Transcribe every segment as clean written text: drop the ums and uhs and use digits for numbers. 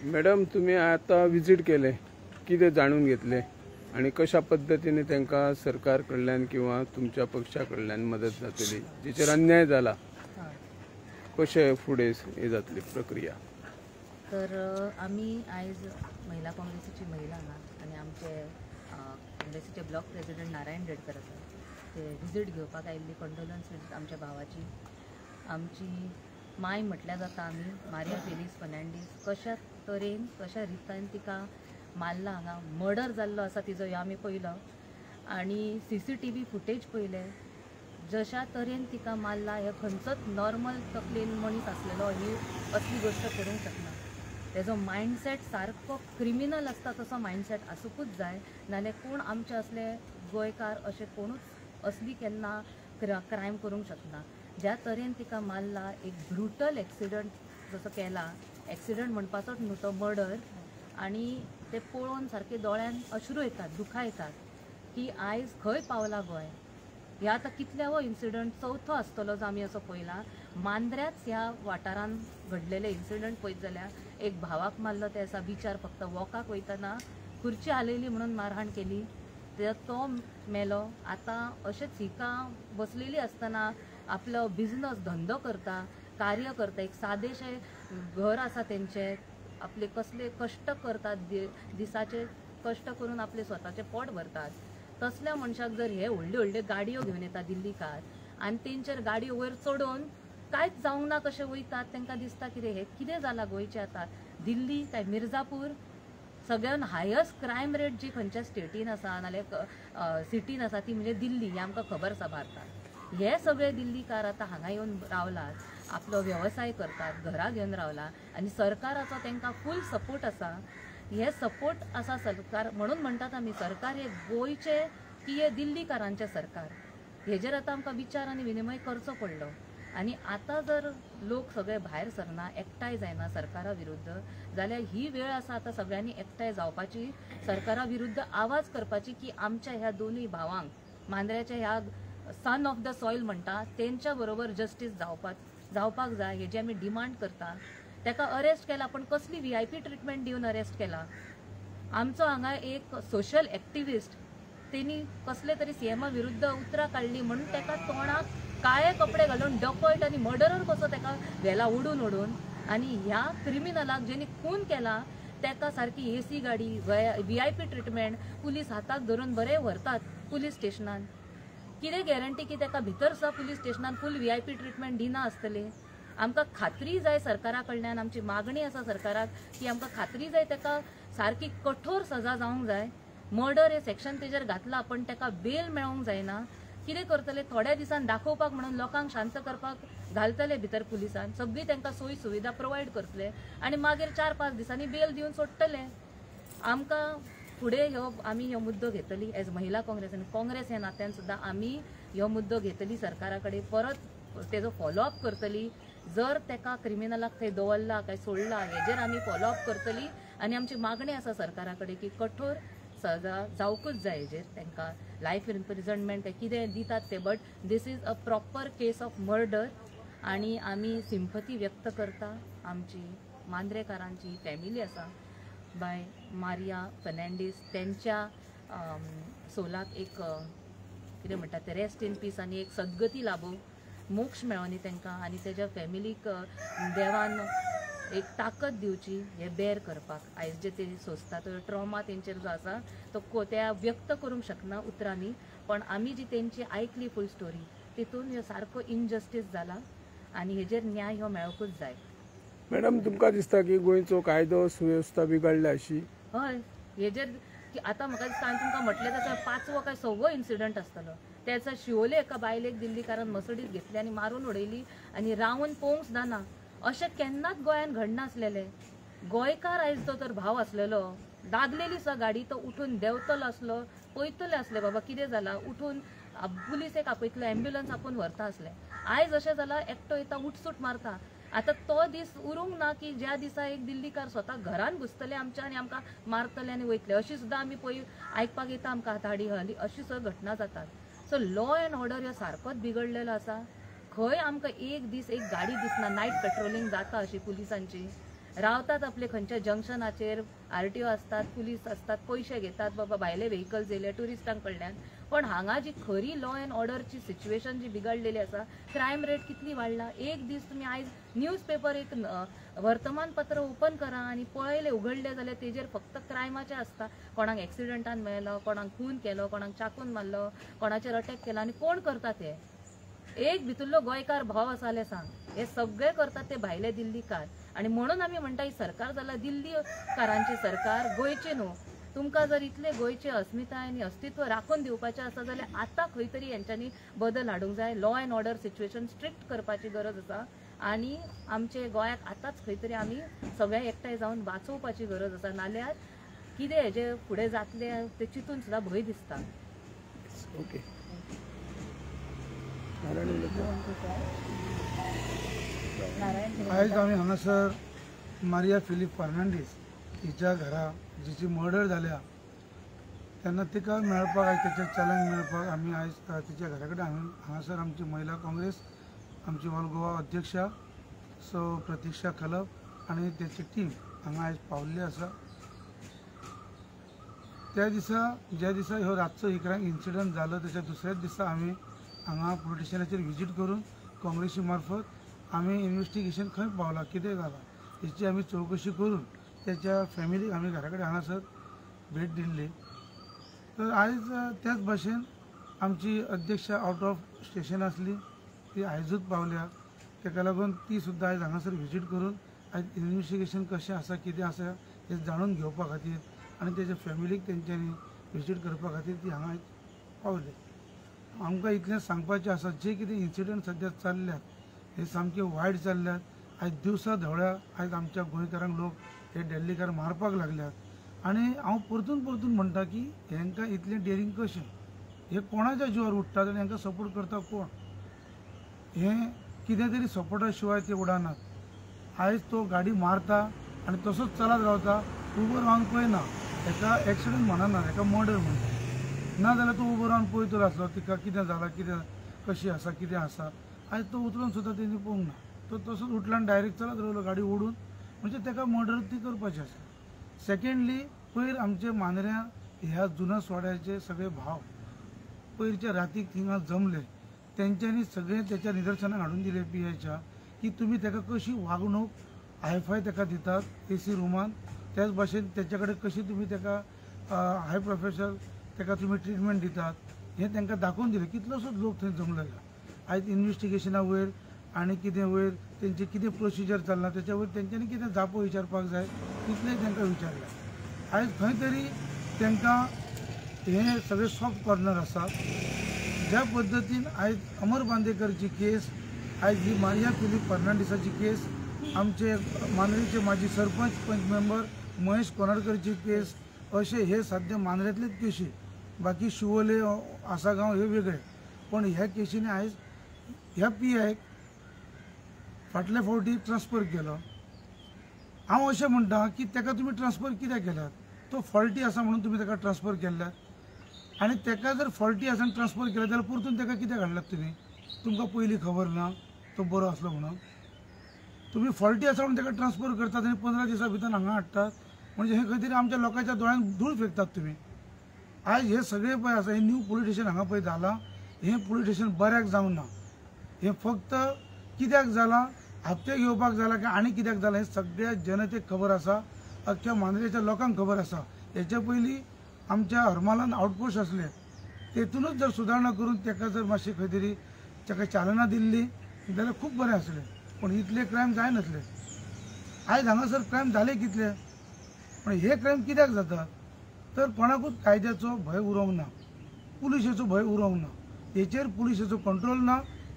Madam, तुम्ही आता visit केले, कितें जाणून घेतले आणि कशा पद्धतीने त्यांना सरकार कडल्यान किंवा तुमच्या पक्षा कडल्यान मदत जातली, जिचेर अन्याय जाला, कशे फुडें हे जातली प्रक्रिया? तर आम्ही आज महिला काँग्रेसीची महिला आणि आमचे काँग्रेसीचे ब्लॉक प्रेसिडेंट नारायण डेडकर आसा ते विजीट घेवपाक आयिल्ली, कंडोलन्स विजीट आमच्या भावाची. आमची माय म्हटल्या जाता आमी मारिया फेलिक्स फर्नांडीस कशा तरेन कशा रितीन तिका मारला, हांगा मर्डर जाल्लो आसा तिजो ह्यो आमी पळयलो आणि CCTV फुटेज पळयले. जशा तरेन तिका मारला हे खंयचोच नॉर्मल तकलेन मनीस आसलेलो ही असली गोष्ट करूंक शकना. तेजो मायंडसेट सारको क्रिमिनल आसता तसो मायंडसेट आसूंकूच जाय, नाल्यार कोण आमचे असले गोंयकार अशे कोणूच असली केन्ना क्रायम करूंक शकना. ज्या तरेन तिका मारला, एक ब्रुटल एक्सिडंट जसो केला, एक्सिडंट म्हणपाचोच न्हू तो मर्डर, आणि ते पळोवन सारके दोळ्यान अश्रू येतात, दुखां येतात की आयज खंय पावला गोंय. हे आतां कितले हो इन्सिडंट चवथो आसतलो जो आमी असो पळयला. मांद्र्याच ह्या वाठारान घडलेले इन्सिडंट पळयत जाल्यार एक भावाक मारलो ते आसा बिचार, फक्त वॉकाक वयतना खुर्ची हालयली म्हणून मारहाण केली, तो मेलो. आतां अशेंच हिका बसलेली आसतना आपलो बिझनस धंदो करता, कार्य करता, एक सादेशे घर आसा तेंचे, आपले कसले कश्ट करतात, दिसाचे कश्ट करून आपले स्वताचे पोट भरतात. तसल्या मनशाक जर हे व्हडल्यो व्हडल्यो गाडयो घेवन येता दिल्लीकार आनी तेंचेर गाडयो वयर चडोवन कांयच जावंक ना कशें वयतात, तांकां दिसता कितें हे कितें जालां गोंयचें आतां. दिल्ली काय मिर्जापूर सगळ्यान हायस्ट क्रायम रेट जी खंयच्या स्टेटीन आसा नाल्यार सिटीन आसा ती म्हणजे दिल्ली, हें आमकां खबर आसा भारतांत. हे सगळे दिल्लीकार आतां हांगा येवन रावलात, आपलो वेवसाय करतात, घरां घेवन रावला आनी सरकाराचो तांकां फूल सपोर्ट आसा. हे सपोर्ट आसा सरकार म्हणून म्हणटात आमी सरकार हे गोंयचे की हे दिल्लीकारांचे सरकार. हेजेर आतां आमकां विचार आनी विनिमय करचो पडलो. आनी आतां जर लोक सगळे भायर सरना, एकठांय जायना सरकारा विरुद्ध, जाल्यार ही वेळ आसा आतां सगळ्यांनी एकठांय जावपाची, सरकारा विरुद्ध आवाज करपाची की आमच्या ह्या दोनूय भावांक, मांद्र्याच्या ह्या सन ऑफ द सॉयल म्हणटा तेंच्या बरोबर जस्टीस जावपाक जाय, हेजी आमी डिमांड करता. ताका अरेस्ट केला, पण कसली VIP ट्रिटमेंट दिवन अरेस्ट केला. आमचो हांगा एक सोशल एक्टिविस्ट, तेणी कसले तरी CM विरुद्ध उतरां काडली म्हणून ताका तोंडाक काळे कपडे घालून डकॉयट आनी मर्डरर कसो ताका व्हेला उडून आनी ह्या क्रिमिनलाक जेणी खून केला ताका सारकी AC गाडी, VIP ट्रिटमेंट, पुलीस हाताक धरून बरे व्हरतात पुलीस स्टेशनान. कितें गॅरंटी की ताका भितर सुद्दां पुलीस स्टेशनान फूल VIP ट्रिटमेंट दिना आसतले. आमकां खात्री जाय सरकारा कडल्यान, आमची मागणी आसा सरकाराक की आमकां खात्री जाय ताका सारकी कठोर सजा जावंक जाय. मर्डर हे सेक्शन तेजेर घातला, पण ताका बेल मेळोंक जायना. कितें करतले, थोड्या दिसान दाखोवपाक म्हणून लोकांक शांत करपाक घालतले भितर पुलिसान, सगळी तांकां सोयी सुविधा प्रोवायड करतले आनी मागीर 4-5 दिसांनी बेल दिवन सोडटले. आमकां फुडें आमी ह्यो मुद्दो घेतली एज महिला काँग्रेस, आनी काँग्रेस ह्या नात्यान सुद्दां आमी ह्यो मुद्दो घेतली सरकारा कडेन, परत तेजो फॉलोअप करतली. जर ताका क्रिमिनलाक थंय दवरला काय सोडला हेजेर आमी फॉलोअप करतली आनी आमची मागणी आसा सरकारा कडेन की कठोर सजा जावकूच जाय हेजेर, तांकां लायफ इम्प्रिजनमेंट कितें दितात ते, but this is a proper case of murder. आनी आमी सिंपथी व्यक्त करता आमची मांद्रेकारांची फॅमिली आसा बाय मारिया फर्नांडीस, त्यांच्या सोलाक एक कितें म्हणटात ते रेस्ट इन पीस आनी एक सद्गती लाभो, मोक्ष मेळोनी तांकां आनी तेज्या फॅमिलीक देवान एक ताकद दिवची हे बेर करपाक. आयज जे ते सोंसता तो ट्रॉमा तेंचेर जो आसा तो त्या व्यक्त करूंक शकना उतरांनी, पण आमी जी तेंची आयकली फूल स्टोरी तितून ह्यो सारको इनजस्टीस जाला आनी हेजेर न्याय ह्यो मेळोकूच जाय. मॅडम, तुमकां दिसता की गोंयचो कायदो सुवेवस्था बिगडल्या अशी? हय, हेजेर आतां म्हाका दिसता हांवें तुमकां म्हटलें तसो 5वो काय 6वो इन्सिडंट आसतलो. त्याचा शिवोले एका बायलेक दिल्लीकारान मर्सिडीज घेतली आनी मारून उडयली आनी रावन पळोवंक सुद्दां ना. अशें केन्नाच गोंयान घडनासलेलें. गोंयकार आयज तो तर भाव आसलेलो, दागलेली सुद्दां गाडी, तो उठून देंवतलो आसलो, पळयतले आसले बाबा कितें जालां, उठून पुलिसेक आपयतलो, एम्ब्युलन्स आपूण व्हरता आसले. आयज अशें जालां एकटो येता उठसूट मारता. आतां तो दीस उरूंक ना की ज्या दिसा एक दिल्लीकार स्वता घरान घुसतले आमच्या आनी आमकां मारतले आनी वयतले. अशी सुद्दां आमी पळय आयकपाक येता आमकां आतां हाडी अशी सुद्दां घटना जातात. सो लॉ एंड ऑर्डर ह्यो सारकोच बिगडलेलो आसा खंय आमकां एक दीस एक गाडी दिसना नायट पेट्रोलिंग जाता अशी पुलिसांची रावतात आपले खंयच्या जंक्शनाचेर RTO असतात पुलीस असतात पैसे घेतात बाबा भायले व्हेकल्स येयले टुरिस्टांक कडल्यान पण हांगा जी खरी लॉ अँड ऑर्डरची सिच्युएशन जी बिगडलेली आसा क्रायम रेट कितली वाडला एक दीस तुम्ही आयज न्यूज पेपर एक वर्तमानपत्र ओपन करा आणि पळयले उघडले जाल्यार तेजेर फक्त क्रायमाचे असता कोणाक एक्सिडेंटान मेळलो कोणाक खून केलो कोणाक चाकून मारलो कोणाचेर अटॅक केला आणि कोण करता ते एक भितुरलो गोंयकार भाव आसा जाल्यार सांग हे सगळे करतात ते भायले दिल्लीकार आणि म्हणून आमी म्हणटा ही सरकार जाल्यार दिल्लीकारांची सरकार गोंयचे न्हू तुमकां जर इतले गोंयचे अस्मिताय आनी अस्तित्व राखून दिवपाचें आसा जाल्यार आतां खंय तरी हेंच्यांनी बदल हाडूंक जाय law and order situation strict करपाची गरज आसा आणि आमचे गोंयाक आतांच खंय तरी आमी सगळे एकठांय जावन वाचोवपाची गरज आसा नाल्यार कितें हेजे फुडें जातलें ते चिंतून सुद्दां भंय दिसता. ओके. आयज आमी हांगासर मारिया फिलीप फर्नांडीस हिच्या घरा जिची मर्डर जाल्या तेन्ना तिका मेळपाक आयज तेचें चलन मेळपाक आमी आयज तिच्या घरा कडेन हांगासर आमची महिला काँग्रेस आमची ऑल गोवा अध्यक्षा सो प्रतीक्षा खलप आनी तेची टीम हांगा आयज पावल्ली आसा. त्या दिसा ज्या दिसा ह्यो रातचो इकरांक इन्सिडंट जालो तेच्या दुसऱ्याच दिसा आमी हांगा पुलीस स्टेशनाचेर विजीट करून काँग्रेसी मार्फत आमी इन्व्हेस्टिगेशन खंय पावला कितें जालां हेची आमी चवकशी करून त्याच्या फॅमिलीक आमी घरा कडेन हांगासर भेट दिल्ली. तर आयज त्याच भाशेन आमची अध्यक्षा आउट ऑफ स्टेशन आसली ती आयजूच पावल्या तेका लागून ती सुद्दां आयज हांगासर विजीट करून आयज इन्व्हेस्टिगेशन कशें आसा कितें आसा हें जाणून घेवपा खातीर आनी तेच्या फॅमिलीक तेंच्यांनी विजीट करपा खातीर ती हांगा आयज पावली. आमकां इतलें सांगपाचें आसा जे कितें इन्सिडंट सद्या चल्ल्यात हे सामके वायट चल्ल्यात. आयज दिवसा धवळ्या आयज आमच्या गोंयकारांक लोक हे दिल्लीकार मारपाक लागल्यात आनी हांव परतून म्हणटा की हेंकां इतलें डेरिंग कशें हे कोणाच्या जिवार उठतात आनी हेंकां सपोर्ट करता कोण हें कितें तरी सपोर्टा शिवाय ते उडानात. आयज तो गाडी मारता आनी तसोच चलत रावता उबो रावन पळयना हेका एक्सिडंट म्हणना हेका मर्डर म्हणटा ना जाल्यार तो उबो रावन पळयतलो आसलो तिका कितें जालां कितें कशी आसा कितें आसा आयज तो उतरून सुद्दां तेणी पळोवंक ना तो तसोच उठला आनी डायरेक्ट चलत रावलो गाडी ओडून म्हणजे तेका मर्डर ती करपाची आसा. सेकेंडली पयर आमचे मांद्र्या ह्या जुना सोड्याचे सगळे भाव पयरच्या रातीक थिंगा जमले तेंच्यांनी सगळे त्याच्या निदर्शनाक हाडून दिले PIच्या की तुमी तेका कशी वागणूक हायफाय तेका दितात AC रुमान त्याच भाशेन तेच्या कडेन कशी तुमी तेका हाय प्रोफेशनल तेका तुमी ट्रिटमेंट दितात हें तांकां दाखोवन दिलें. कितलोसोच लोक थंय जमलेले आयज इन्व्हेस्टिगेशना वयर आनी कितें वयर तेंचे कितें प्रोसिजर चलना तेच्या वयर तेंच्यांनी कितें जापो विचारपाक जाय तितलें तांकां विचारलें. आयज खंय तरी तांकां हे सगळे सॉफ्ट कॉर्नर आसा. ज्या पद्दतीन आयज अमर बांदेकरची केस आयज ही मारिया फिलीप फर्नांडीसाची केस आमचे मांद्रेचे माजी सरपंच पंच मेंबर महेश कोनाडकरची केस अशे हे सद्या मांद्र्यातलेच केशी बाकी शिवोले आसागांव हे वेगळे पण ह्या केशीने आयज ह्या PIक फाटल्या फावटी ट्रान्सफर केलो. हांव अशें म्हणटा की तेका तुमी ट्रान्सफर कित्याक केल्यात तो फॉल्टी आसा म्हणून तुमी तेका ट्रान्सफर केल्यात आनी तेका जर फॉल्टी आसा आनी ट्रान्सफर केलें जाल्यार परतून तेका कित्याक हाडल्यात तुमी तुमकां पयलीं खबर ना तो बरो आसलो म्हणून तुमी फॉल्टी आसा म्हणून तेका ट्रान्सफर करतात आनी 15 दिसां भितर हांगा हाडटात म्हणजे हे खंय तरी आमच्या लोकांच्या दोळ्यान धूळ फेकतात तुमी. आयज हे सगळे पळय आसा हे न्यू पुलीस स्टेशन हांगा पळय जालां हे पुलीस स्टेशन बऱ्याक जावंक ना. हे फक्त कित्याक जालां हप्ते घेवपाक जाला की आनी कित्याक जालां हे सगळ्या जनतेक खबर आसा अख्ख्या मांद्रेच्या लोकांक खबर आसा. हेच्या पयलीं आमच्या हरमालान आउटपोस्ट असले तेतूनच जर सुदारणा करून तेका जर मातशी खंय तरी तेका चालना दिल्ली जाल्यार खूब बरें आसलें पण इतले क्रायम जाय नासले. आयज हांगासर क्रायम जाले कितले पण हे क्रायम कित्याक जाता तर कोणाकूच कायद्याचो भंय उरोवंक ना पुलिशेचो भंय उरोवंक ना हेचेर पुलिशेचो कंट्रोल ना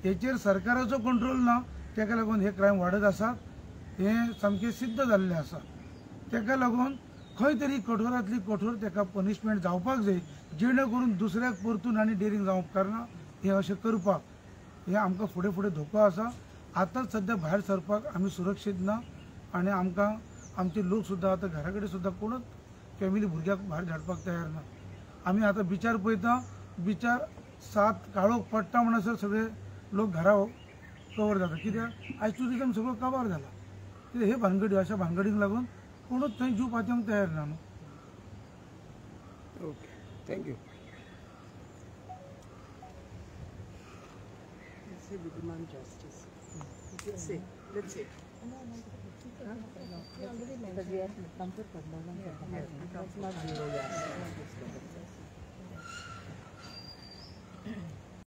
हेचेर सरकाराचो कंट्रोल ना तेका लागून हे क्रायम वाडत आसात हे सामकें सिद्ध जाल्लें आसा. तेका लागून खंय तरी कठोरांतली कठोर तेका पनिशमेंट जावपाक जाय जेणे करून दुसऱ्याक परतून आनी डेरिंग जावंक उपकारना हे अशें करपाक हे आमकां फुडें फुडें धोको आसा. आतांच सद्या भायर सरपाक आमी सुरक्षीत ना आनी आमकां आमचे लोक सुद्दां आतां घरा कडेन सुद्दां कोणूच फॅमिली भुरग्याक भायर धाडपाक तयार ना. आमी आतां बिचार पळयता बिचार 7 काळोख पडटा म्हणसर सगळे लोक घरा कवर जाता कित्याक आयज टुरिजम सगळो काबार जाला कित्याक हे भानगडी अशा भानगडीक लागून कोणूच थंय जीव पातयांक तयार ना न्हू. Okay, thank you. We demand justice. That's it. That's it. Because we have come to condolence. Let's not do that.